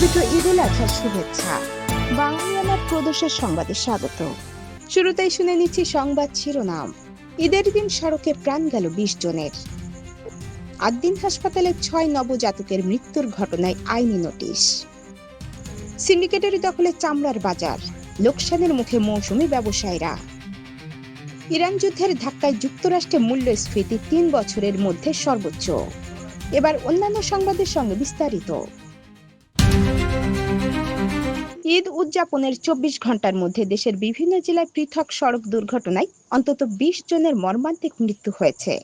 পবিত্র ঈদ উল আজহার শুভেচ্ছা। বাংলার প্রদর্শের সংবাদে স্বাগত। শুরুতেই শুনে নিচ্ছি সংবাদ শিরোনাম। ঈদের দিন সড়কে প্রাণ গেল 20 জনের। আদ্দিন হাসপাতালে 6 নবজাতকের মৃত্যুর ঘটনায় আইনি নোটিশ। সিন্ডিকেটের দখলে চামড়ার বাজার, লোকসানের মুখে মৌসুমী ব্যবসায়ীরা। ইরান যুদ্ধের ধাক্কায় যুক্তরাষ্ট্রে মূল্যস্ফীতি 3 বছরের মধ্যে সর্বোচ্চ। এবার অন্যান্য সংবাদের সঙ্গে বিস্তারিত। ঈদ উদযাপনের 24 ঘন্টার মধ্যে দেশের বিভিন্ন জেলায় পৃথক সড়ক দুর্ঘটনায় অন্তত 20 জনের মর্মান্তিক মৃত্যু হয়েছে।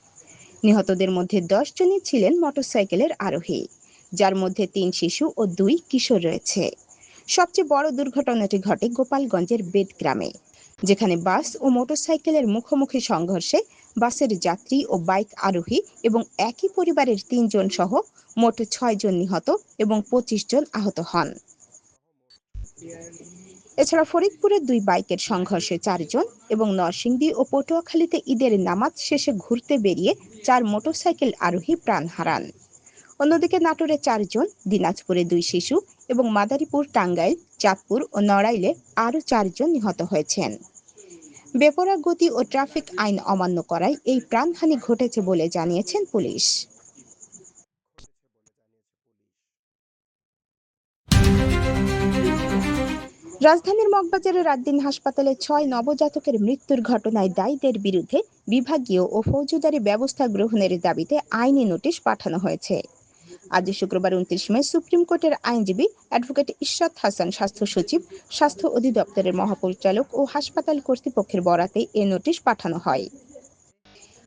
নিহতদের মধ্যে 10 জনই ছিলেন মোটরসাইকেলের আরোহী, যার মধ্যে 3 শিশু ও 2 কিশোর রয়েছে। সবচেয়ে বড় দুর্ঘটনাটি ঘটে গোপালগঞ্জের বেদগ্রামে, যেখানে বাস ও মোটরসাইকেলের মুখোমুখি সংঘর্ষে বাসের যাত্রী ও বাইক আরোহী এবং একই পরিবারের 3 জন সহ মোট 6 জন নিহত এবং 25 জন আহত হন। এছাড়া ফরিদপুরের 2 বাইকের সংঘর্ষে 4 জন এবং নরসিংদী ও পটুয়াখালীতে ঈদের নামাজ শেষে ঘুরতে বেরিয়ে 4 মোটরসাইকেল আরোহী প্রাণ হারান। অন্যদিকে নাটোরে 4 জন, দিনাজপুরে 2 শিশু এবং মাদারীপুর, টাঙ্গাইল, চাঁদপুর ও নড়াইলে আরও 4 জন নিহত হয়েছেন। বেপরোয়া গতি ও ট্রাফিক আইন অমান্য করায় এই প্রাণহানি ঘটেছে বলে জানিয়েছেন পুলিশ। রাজধানীর মগবাজারের আদ্দিন হাসপাতালে 6 নবজাতকের মৃত্যুর ঘটনায় দায়ীদের বিরুদ্ধে বিভাগীয় ও ফৌজদারি ব্যবস্থা গ্রহণের দাবিতে আইনি নোটিশ পাঠানো হয়েছে। আজ শুক্রবার 29 মে সুপ্রিম কোর্টের আইনজীবী অ্যাডভোকেট ইশরাত হাসান, স্বাস্থ্য সচিব, স্বাস্থ্য অধিদপ্তরের মহাপরিচালক ও হাসপাতাল কর্তৃপক্ষের বরাতে এ নোটিশ পাঠানো হয়।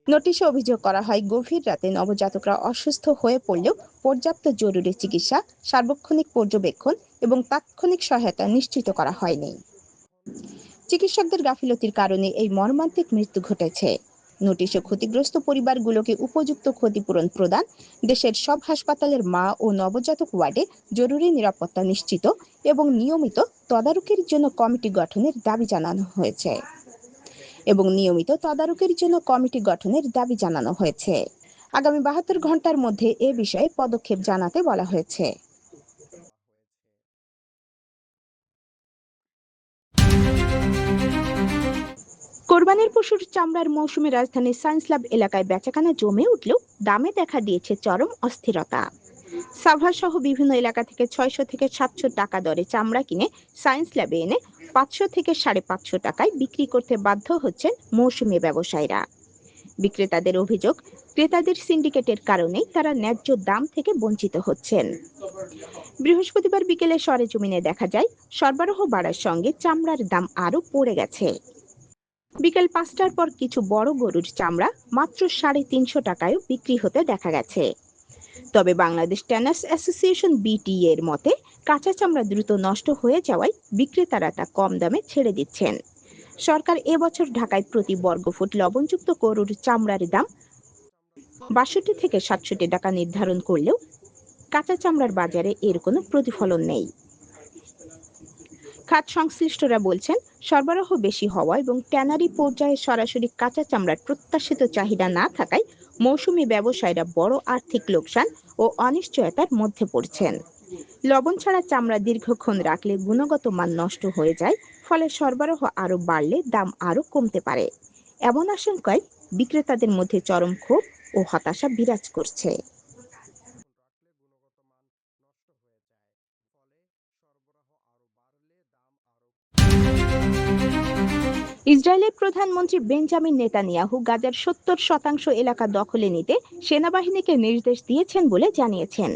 নোটিশে অভিযোগ করা হয়, গভীর রাতে নবজাতকরা অসুস্থ হয়ে পড়লেও পর্যাপ্ত জরুরি চিকিৎসা, সার্বক্ষণিক পর্যবেক্ষণ এবং তাৎক্ষণিক সহায়তা নিশ্চিত করা হয়নি। চিকিৎসকদের গাফিলতির কারণে এই মর্মান্তিক মৃত্যু ঘটেছে। নোটিশে ক্ষতিগ্রস্ত পরিবারগুলোকে উপযুক্ত ক্ষতিপূরণ প্রদান, দেশের সব হাসপাতালের মা ও নবজাতক ওয়ার্ডে জরুরি নিরাপত্তা নিশ্চিত এবং নিয়মিত তদারকির জন্য কমিটি গঠনের দাবি জানানো হয়েছে। আগামী 72 ঘন্টার মধ্যে এ বিষয়ে পদক্ষেপ জানাতে বলা হয়েছে। কোরবানির পশুর চামড়ার মৌসুমে রাজধানীর সায়েন্স ল্যাব এলাকায় বেচাকেনা জমে উঠলেও দামে দেখা দিয়েছে চরম অস্থিরতা। সাভা সহ বিভিন্ন এলাকা থেকে 600 থেকে 700 টাকা দরে চামড়া কিনে সায়েন্স ল্যাবে এনে 500 থেকে 550 টাকায় বিক্রি করতে বাধ্য হচ্ছেন মৌসুমী ব্যবসায়ীরা। বিক্রেতাদের অভিযোগ, ক্রেতাদের সিন্ডিকেটের কারণেই তারা ন্যায্য দাম থেকে বঞ্চিত হচ্ছেন। বৃহস্পতিবার বিকেলে সরেজমিনে দেখা যায়, সরবরাহ বাড়ার সঙ্গে চামড়ার দাম আরও পড়ে গেছে। বিকেল 5টার পর কিছু বড় গরুর চামড়া মাত্র 350 টাকায়ও বিক্রি হতে দেখা গেছে। তবে বাংলাদেশ ট্যানার্স অ্যাসোসিয়েশন বিটি এর মতে, কাঁচা চামড়া দ্রুত নষ্ট হয়ে যাওয়ায় বিক্রেতারা তা কম দামে ছেড়ে দিচ্ছেন। সরকার এবছর ঢাকায় প্রতি বর্গফুট লবণযুক্ত গরুর চামড়ার দাম 62 থেকে 67 টাকা নির্ধারণ করলেও কাঁচা চামড়ার বাজারে এর কোনো প্রতিফলন নেই। খাত সংশ্লিষ্টরা বলছেন, সরবরাহ বেশি হওয়া এবং ট্যানারি পর্যায়ে সরাসরি কাঁচা চামড়ার প্রত্যাশিত চাহিদা না থাকায় মৌসুমী ব্যবসায়ীরা বড় আর্থিক লোকসান ও অনিশ্চয়তার মধ্যে পড়ছেন। লবণ ছাড়া চামড়া দীর্ঘক্ষণ রাখলে গুণগত মান নষ্ট হয়ে যায়, ফলে সরবরাহ আরও বাড়লে দাম আরও কমতে পারে। এমন আশঙ্কায় বিক্রেতাদের মধ্যে চরম ক্ষোভ ও হতাশা বিরাজ করছে। ইসরায়েলের প্রধানমন্ত্রী বেঞ্জামিন নেতানিয়াহু গাজার 70% এলাকা দখলে নিতে সেনাবাহিনীকে নির্দেশ দিয়েছেন বলে জানিয়েছেন।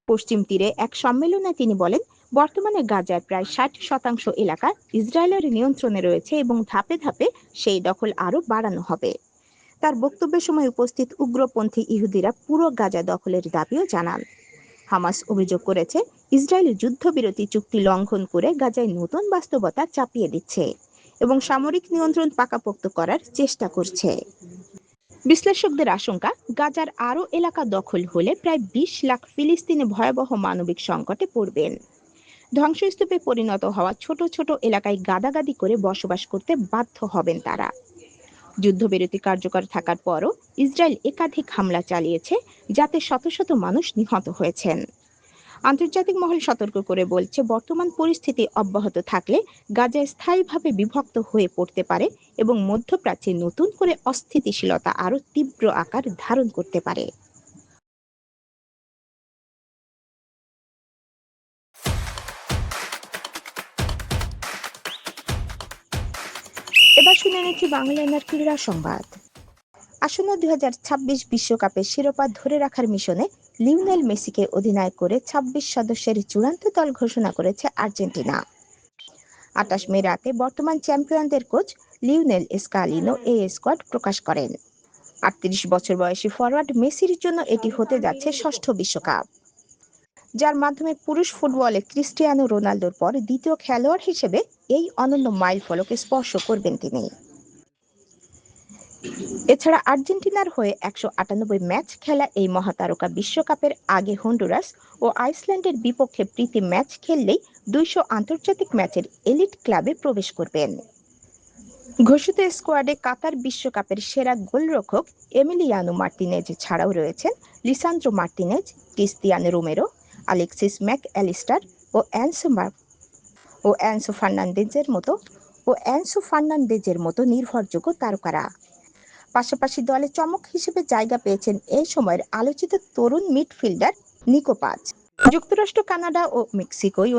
পশ্চিম তীরে এক সম্মেলনে তিনি বলেন, বর্তমানে গাজার প্রায় 60% এলাকা ইসরায়েলের নিয়ন্ত্রণে রয়েছে এবং ধাপে ধাপে সেই দখল আরও বাড়ানো হবে। তার বক্তব্যের সময় উপস্থিত উগ্রপন্থী ইহুদিরা পুরো গাজা দখলের দাবিও জানান। হামাস অভিযোগ করেছে, ইসরায়েল যুদ্ধবিরতি চুক্তি লঙ্ঘন করে গাজায় নতুন বাস্তবতা চাপিয়ে দিচ্ছে এবং সামরিক নিয়ন্ত্রণ পাকাপোক্ত করার চেষ্টা করছে। বিশ্লেষকদের আশঙ্কা, গাজার আরও এলাকা দখল হলে প্রায় 20 লাখ ফিলিস্তিনি ভয়াবহ মানবিক সংকটে পড়বেন। ধ্বংসস্তূপে পরিণত হওয়া ছোট ছোট এলাকায় গাদাগাদি করে বসবাস করতে বাধ্য হবেন তারা। যুদ্ধবিরতি কার্যকর থাকার পরও ইসরায়েল একাধিক হামলা চালিয়েছে, যাতে শত শত মানুষ নিহত হয়েছেন। আন্তর্জাতিক মহল সতর্ক করে বলছে, বর্তমান পরিস্থিতি অব্যাহত থাকলে গাজা স্থায়ীভাবে বিভক্ত হয়ে পড়তে পারে এবং মধ্যপ্রাচ্যে নতুন করে অস্থিতিশীলতা আরও তীব্র আকার ধারণ করতে পারে। এবার শুনে নিচ্ছি বাংলার ক্রীড়া সংবাদ। আসন্ন 2026 বিশ্বকাপের শিরোপা ধরে রাখার মিশনে লিওনেল মেসিকে অধিনায়ক করে 26 সদস্যের চূড়ান্ত দল ঘোষণা করেছে আর্জেন্টিনা। 28 মে রাতে বর্তমান চ্যাম্পিয়নদের কোচ লিওনেল স্কালিনো এই স্কোয়াড প্রকাশ করেন। 38 বছর বয়সী ফরওয়ার্ড মেসির জন্য এটি হতে যাচ্ছে ষষ্ঠ বিশ্বকাপ, যার মাধ্যমে পুরুষ ফুটবলে ক্রিস্টিয়ানো রোনালদোর পর দ্বিতীয় খেলোয়াড় হিসেবে এই অনন্য মাইল ফলকে স্পর্শ করবেন তিনি। এছাড়া আর্জেন্টিনার হয়ে 198 ম্যাচ খেলা এই মহাতারকা বিশ্বকাপের আগে হন্ডুরাস ও আইসল্যান্ডের বিপক্ষে প্রীতি ম্যাচ খেললেই 200 আন্তর্জাতিক ম্যাচের এলিট ক্লাবে প্রবেশ করবেন। ঘোষিত স্কোয়াডে কাতার বিশ্বকাপের সেরা গোলরক্ষক এমিলিয়ানো মার্টিনেজ ছাড়াও রয়েছেন Lisandro Martinez, Cristian Romero, Alexis Mac Allister ও অ্যানসো ফার্নান্দেজের মতো নির্ভরযোগ্য তারকারা। পাশাপাশি দলে চমক হিসেবে জায়গা পেয়েছেন এই সময়ের আলোচিত তরুণ মিডফিল্ডার নিকো পাজ। যুক্তরাষ্ট্র, কানাডা ও মেক্সিকোয়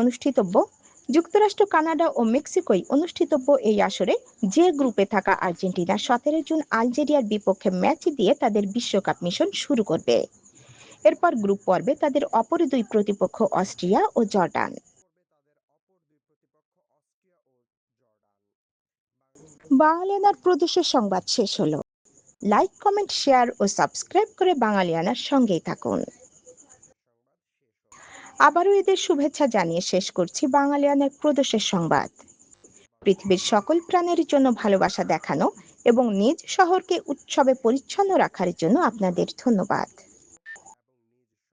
অনুষ্ঠিতব্য এই আসরে যে গ্রুপে থাকা আর্জেন্টিনা 17 জুন আলজেরিয়ার বিপক্ষে ম্যাচ দিয়ে তাদের বিশ্বকাপ মিশন শুরু করবে। এরপর গ্রুপ পর্বে তাদের অপর দুই প্রতিপক্ষ অস্ট্রিয়া ও জর্ডান। বাংলালিয়ানার প্রদেশের সংবাদ শেষ হলো। লাইক, কমেন্ট, শেয়ার ও সাবস্ক্রাইব করে বাঙালিয়ানার সঙ্গেই থাকুন। আবারও ঈদের শুভেচ্ছা জানিয়ে শেষ করছি বাঙালিয়ানার প্রদেশের সংবাদ। পৃথিবীর সকল প্রাণের জন্য ভালোবাসা দেখানো এবং নিজ শহরকে উৎসবে পরিচ্ছন্ন রাখার জন্য আপনাদের ধন্যবাদ।